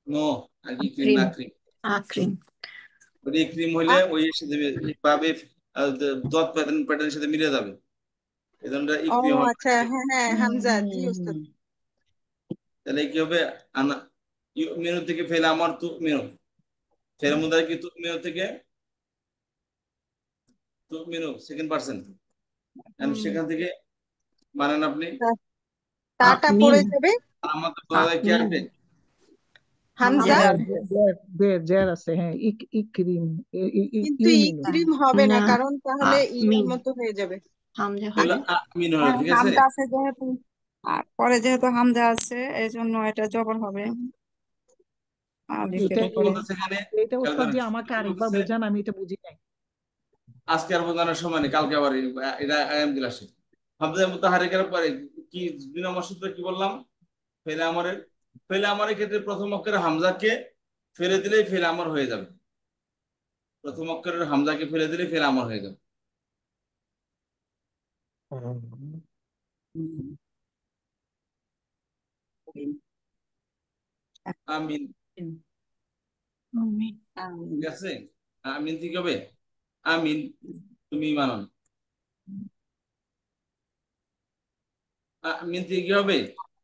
নো, আগে ক্রিম না, আক্রিম ক্রিম। আক্রিম ওই ক্রিম হইলে ওই এর সাথে ভাবে দত প্যাটার্নের সাথে মিলে যাবে, এই জন্য ও ইক্রিম হবে। আচ্ছা, হ্যাঁ হ্যাঁ, হুম হামজা, হুম জি ওস্তাদ। হুম। তাহলে কি হবে? আনা মেনু থেকে ফেলে আমার তু মেনু, ফেলে মুদার কি তু মেনু থেকে তু মেনু সেকেন্ড পার্সন, সেখান থেকে বানান আপনি। তাটা আমিন পড়ে যাবে আমাদের বলা যায় কি আমিন আসবে? হামজা, হামজা জের আছে, হ্যাঁ, ইকরিম, কিন্তু ইউমিনু। ইকরিম হবে না, না কারণ তাহলে ইয়ার আমিন মতো হয়ে যাবে। হামজা তাহলে হবে আমিন হলো, ঠিক আছে। হামজা আছে যেহেতু আর পরে যেহেতু হামজা আছে এই জন্য এটা জবর হবে আলিফের এটা কি উপরে। বলতেছে এখানে? এটা ওস্তাদ জি আমাকে কি আরেকবার বলতেছে? বুঝান, আমি এটা বুঝি নাই। আজকে আর বোঝানোর সময় নেই, কালকে আবার এটা আয়াম ক্লাসে। হামজা মুতাহারিকের পরে কি 2 নম্বর সূত্র কি বললাম? ফেলে আমরের, ফেলে আমরের ক্ষেত্রে প্রথম অক্ষরের হামজাকে ফেলে দিলেই ফেলে আমর হয়ে যাবে। প্রথম অক্ষরের হামজাকে ফেলে দিলেই ফেলে আমর হয়ে যাবে। হুম, আমিন, আমিন ঠিক আছে। আমিন ঠিক হবে। আমিন, তুমি মানন। আমিন থেকে কি হবে?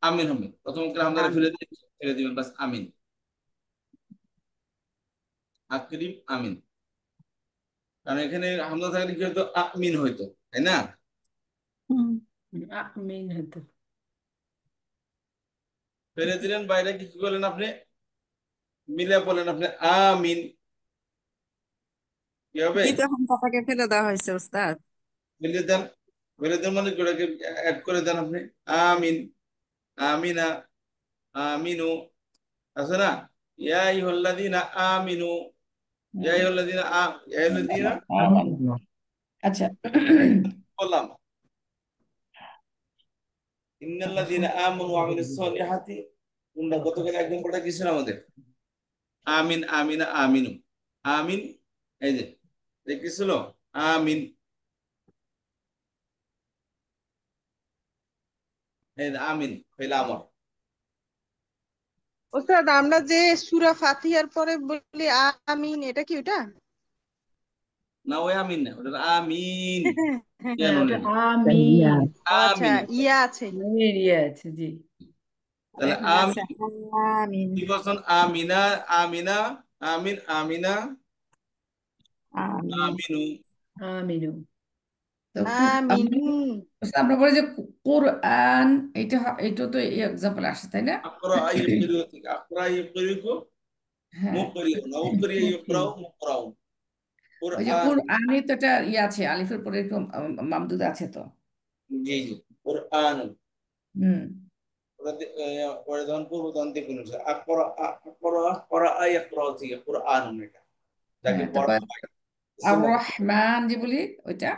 আমিন হবে। প্রথম অক্ষরের হামজাকে আমিন ফেলে দিয়ে ফেলে দিবেন, বাস আমিন। আকরিম আমিন, কারণ এখানে হামজা থাকলে কি হতো? আমিন হইতো, তাই না? হুম, আমিন হতো। ফেলে দিলেন বাইরে, কি কি করলেন আপনি? মিলে বলেন আপনি আমিন, কি হবে? দ্বিতীয় হামজাটাকে ফেলে দেওয়া হয়েছে উস্তাদ মিলিয়ে দেন, মিলিয়ে দেন মানে ওটাকে অ্যাড করে দেন আপনি। আমিন, আমিনা, আমিনু, আছে না? ইয়া আইয়ুহাল্লাযীনা আমিনু, ইয়া আইয়ুহাল্লাযীনা ইয়া আইয়ুহাল্লাযীনা আচ্ছা। বললাম, ইন্নাল্লাযীনা আমানু ওয়া আমিলুস সলিহাতি, কোনটা গতকাল একদম পড়া কি ছিল আমাদের? আমিন, আমিনা, আমিনু, আমিন, এই যে দেখিছিল আমিন, এই যে আমিন হইলো আমর। ওস্তাদ, আমরা যে সূরা ফাতিহার পরে বলি আমিন, এটা কি ওটা? না, ওই আমিন না, ওটা আমিন, ইয়া হ্যাঁ ওটা নুনের না। আমিন। ও আচ্ছা, আমিন, ইয়া আছে। আমিন ইয়ে আছে জি। তাহলে এখানে আছে আমিন আমিন কি বলছেন? আমিনা, আমিনা, আমিন, আমিনা, আমিন আমিনু। আমিনু। তো আমিনু। আমরা বলি যে কোরআন, এটা তো এক্সাম্পল আসে তাই না? আকরা ইউকরিউ থেকে আকরা ইউকরিউকু হ্যাঁ, মুকরিউ, না উকরিয়া মুকিম। ইউকরাউ মুকরাউ। ওই যে কুরআন, কোরআনে তো একটা ইয়ে আছে, আলিফের পরে একটু মামদুদ আছে তো। জি জি, কুরআন। হুম। পরে যখন পূর্ব তখন দেখুন আকরা, আকরা, আকরা ইয়াকরা থেকে কুরআন, এটা যাকে হ্যাঁ, পড়া তারপর হয় আর ইসম মাফুল। রহমান যে বলি ওইটা।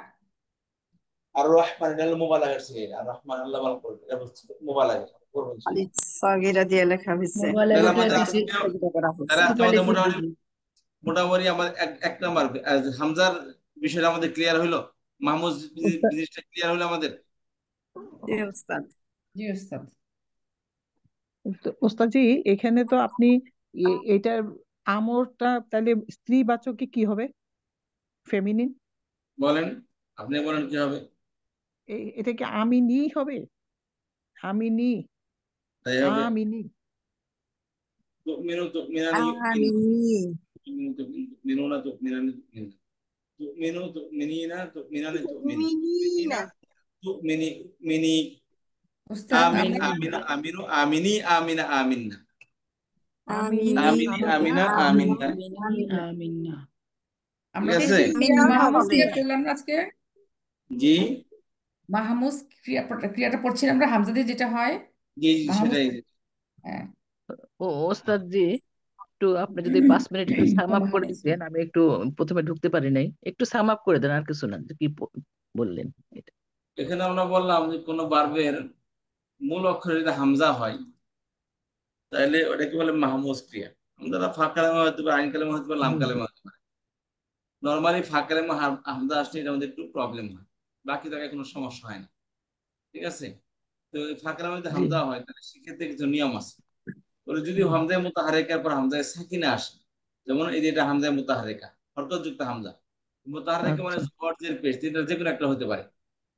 আর রহমান, এটা হলো মুবালাগার সিগা, আর রহমান আল্লাহ মাল করবে, এটা হচ্ছে মুবালাগা করবেন সেটা। আলিফ সাগিরা দিয়ে লেখা হয়েছে তাহলে মোবাইলটা আমাদের কিছু আজকে, সাগিরা করা হয়েছে তাহলে আজকে আমাদের সিপালিসি মোটামুটি দিবি। মোটামুটি আমার এক নাম্বার হামজার বিষয়টা আমাদের ক্লিয়ার হইলো। মাহমুদ ওস্তাদ জিনিসটা ক্লিয়ার হলো আমাদের। জি উস্তাদ জি ওস্তাদ। ওস্তাদ জি, এখানে তো আপনি এটার আমরটা তাহলে স্ত্রীবাচকে কি হবে? ফেমিনিন? বলেন, আপনি বলেন কি হবে? এটা কি আমিনি হবে? আমিনি, তাই হবে। আমিনি। তুমিনু তুমিনানি ইউমিনু, আমিন তুমিনুনা তুমিনানি তুমিনা, তুমিনু তুমিনিনা তুমিনানি তুমিনি, মুমিনিনা। তুমিনিনা তুমিনি মিনি। ওস্তাদ আমিন, আমরা আমিনু, আমিনু, আমিনি, আমিনা, আমিন্না, আমিনি, আমিনি আমিনি, আমিনা, আমিনা, আমিনা আমিন্না। আমিনি আমিনা। ঠিক আমরা আছে। কিন্তু ইয়া মাহমুদ হবে। ক্রিয়া পড়লাম না আজকে। জি মাহমুদ ক্রিয়াটা পড়ছি না আমরা, হামজা দিয়ে যেটা হয় জি জি, মাহমুদ। সেটাই। হ্যাঁ, ওস্তাদ জি, একটু আপনি যদি 5 মিনিট একটু সাম আপ করে মাহমুদ। দিতেন, আমি একটু প্রথমে ঢুকতে পারি নাই, একটু সাম আপ করে দেন, আর কিছু না, যে কি বললেন এটা। এখানে আমরা বললাম যে কোনো বার্বের মূল অক্ষরে যদি হামজা হয় তাহলে ওটাকে বলে মাহমুজ ক্রিয়া। হামজাটা ফা কালেমা হতে পারে, আইন কালেমা হতে পারে, লাম কালেমা হতে পারে। নর্মালি ফা কালেমা হামজা আসলে এটা আমাদের একটু প্রবলেম হয়, বাকি জায়গায় কোনো সমস্যা হয় না। ঠিক আছে, তো ফা কালেমা যদি জি হামজা হয় তাহলে সেক্ষেত্রে কিছু নিয়ম আছে। ওরা যদি হামজায় মুতাহারিকার পর হামজায় সাকিনা আসে, যেমন এই যে এটা হামজায় মুতাহারিকা, হরকতযুক্ত হামজা। মুতাহারিকা মানে আচ্ছা জবরজের পেশ, এটা যে কোনো একটা হতে পারে।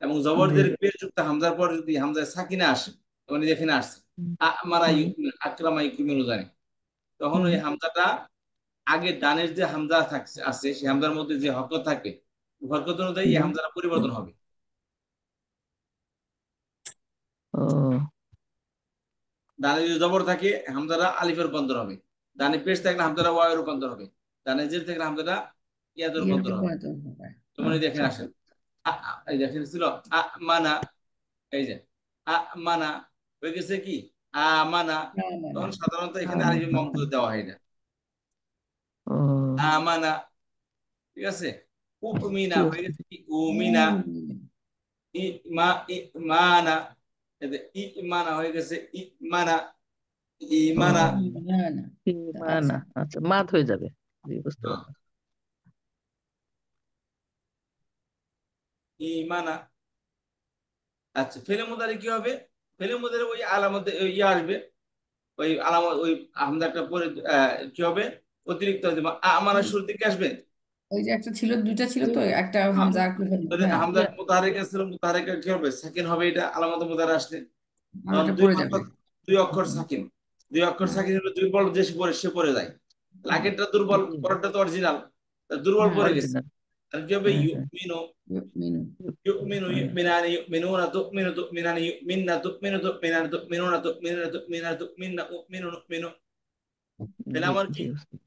এবং জি জবরজের পেশ যুক্ত হামজার পর যদি হামজায় সাকিনা আসে, যেমন এই যে এখানে আসছে আমারা ইউমিন, আকরামা ইউমিনু জানি, তখন ওই হামজাটা আগে ডানের যে হামজা থাকছে আছে সেই হামজার মধ্যে যে হরকত থাকে, হরকত অনুযায়ী এই হামজাটা পরিবর্তন হবে। ও ডানে যদি জবর থাকে হামজাটা আলিফের রূপান্তর হবে, ডানে পেশ থাকলে হামজাটা ওয়াও এর রূপান্তর হবে, ডানে জের থাকলে হামজাটা ইয়াদের ইয়ের রূপান্তর হবে। পরিবর্তন হবে। যেমন এই দেখেন আচ্ছা আসেন, এই দেখেন ছিল মানা, এই যে মানা হয়ে গেছে কি আমানা, না না না তখন সাধারণত এখানে আম- আলিফে মামদুদ দেওয়া হয় না, ও আমানা। ঠিক আছে, উমিনা জি হয়ে গেছে কি উমিনা, ইমা ইমানা, এতে ইমানা হয়ে গেছে ইমানা, ও ইমানা। না না মানা আচ্ছা মাদ হয়ে যাবে। জি বুঝতে হ্যাঁ, পারলাম। ইমানা। আচ্ছা, ফেলে মুদারি কি হবে? ফেলে মুদারি ওই আলামত ইয়ে আসবে, ওই আলামত ওই হামজাটা পরে কি হবে, অতিরিক্ত আমানা শুরুর দিকে আসবে। ওই যে একটা ছিল, দুইটা ছিল তো, একটা হ্যাঁ, হামজা আর কি হলো, হ্যাঁ হামজা মুতাহারিকা ছিল, মুতাহারিকা কি হবে, সাকিন হবে, এটা আলামত মুদারি আসলে আর তখন ওটা দুই পড়ে যাবে। অক্ষর, দুই অক্ষর সাকিন, দুই অক্ষর সাকিন হলো দুর্বল যে সে পড়ে যায়। আগেরটা দুর্বল, জি পরেরটা তো অরিজিনাল, দুর্বল হ্যাঁ পড়ে গেছে। অরিজিনাল। আর কি হবে, হ্যাঁ হ্যাঁ ইউমিনু, মিনু يؤمن يؤمنان يؤمنون تؤمن تؤمنان يؤمن تؤمن تؤمنان تؤمنون تؤمنون تؤمنان تؤمن نؤمن نؤمن। তাহলে জি আমার কি জি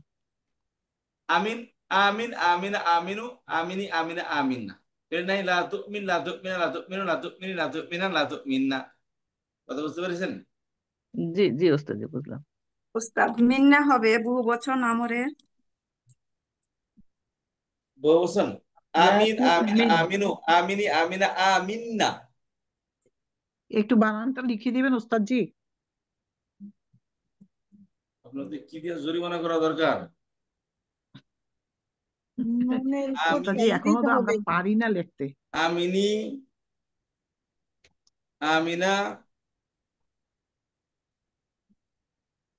আমিন, আমিন আমিন আমিনু আমিনি আমিনা আমিননা, এর নাই লা তুমিন লা তুমিনা লা তুমিনু লা তুমিনি লা তুমিনা লা তুমিননা। কথা বুঝতে পেরেছেন? জি জি ওস্তাদ জি বুঝলাম। উস্তাদ মিন্না হবে বহু বচন আমরের। বলছেন লা আমিন আমিন তুমিনু। আমিনু আমিনি আমিনা আমিননা। একটু বানানটা লিখে দিবেন ওস্তাদ জি। আপনাদের কি দিয়ে জরিমানা করা দরকার? নুনের উপর ওস্তাদ জি এখনো তাসদিদ তো আমরা হবে। পারি না লিখতে। আমিনি আমিনা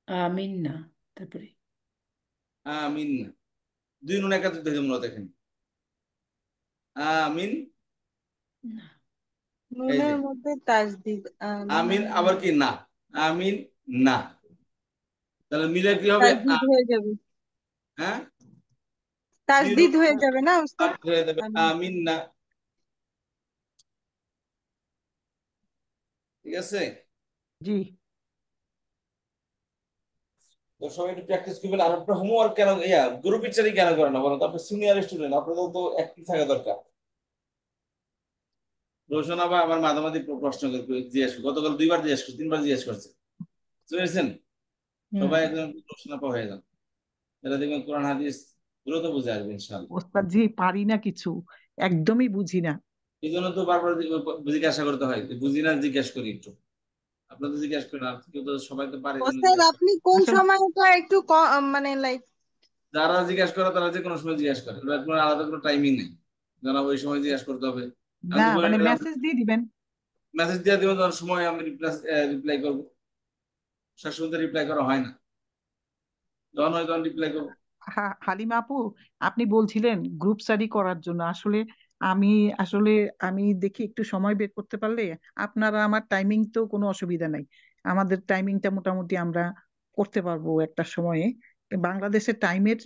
আমিন না, তারপরে আমিননা, দুই নুন একাত্তর থেকে মূলত দেখেন আমিন, না। এই যে নুনের মধ্যে তাসদিদ আমিন আমিন, আমিন আবার কি না, আমিন না, তাহলে মিলে কি হবে তাসদিদ হয়ে যাবে, হ্যাঁ, দুই নুন তাসদিদ হয়ে যাবে না উস্তাদ? আট হয়ে যাবে আমিন। আমিন না। ঠিক আছে, জি তো সবাই একটু প্র্যাকটিস করবেন। আর আপনার হোমওয়ার্ক কেন ইয়া গ্রুপ পিকচারই কেন করেন না বলেন তো? আপনি সিনিয়র স্টুডেন্ট, আপনাদের তো অ্যাক্টিভ থাকা দরকার। রোশনা বা আমার মাঝামাঝি প্রশ্ন জিজ্ঞেস, গতকাল দুইবার জিজ্ঞেস করছে, তিনবার জিজ্ঞেস করছে, বুঝতে পেরেছেন? হুম সবাই একদম রোশনা পা হয়ে যান, এটা দেখবেন কোরআন হাদিস দ্রুত বুঝে আসবে ইনশাআল্লাহ। ওস্তাদ জি পারি না কিছু, একদমই বুঝি না। এই জন্য তো বারবার জিজ্ঞাসা করতে হয় যে বুঝি না, জিজ্ঞেস করি একটু। আপনাদের জিজ্ঞাসা করেন, আর কেউ তো সবাই তো পারে, এই জন্য ওস্তাদ জিজ্ঞাসা করেন। আপনি কোন আসলে সময়টা একটু মানে লাইক যারা জিজ্ঞাসা করে তারা যে কোনো সময় জিজ্ঞাসা করে, এবার কোনো আলাদা কোনো টাইমিং নেই, জানা ওই সময় জিজ্ঞাসা করতে হবে। আমি না তো বলে মানে মেসেজ দিয়ে দিবেন। মেসেজ দিয়ে দেবেন, যখন সময় আমি রিপ্লাই করবো, শেষ পর্যন্ত রিপ্লাই করা হয় না, যখন হয় তখন রিপ্লাই করবো। হালিমা আপু, আপনি বলছিলেন গ্রুপ স্টাডি করার জন্য, আসলে আমি আসলে আমি দেখি একটু সময় বের করতে পারলে, আপনারা আমার টাইমিং তো কোনো অসুবিধা নাই, আমাদের টাইমিংটা মোটামুটি আমরা করতে পারবো একটা সময়ে, বাংলাদেশের টাইমের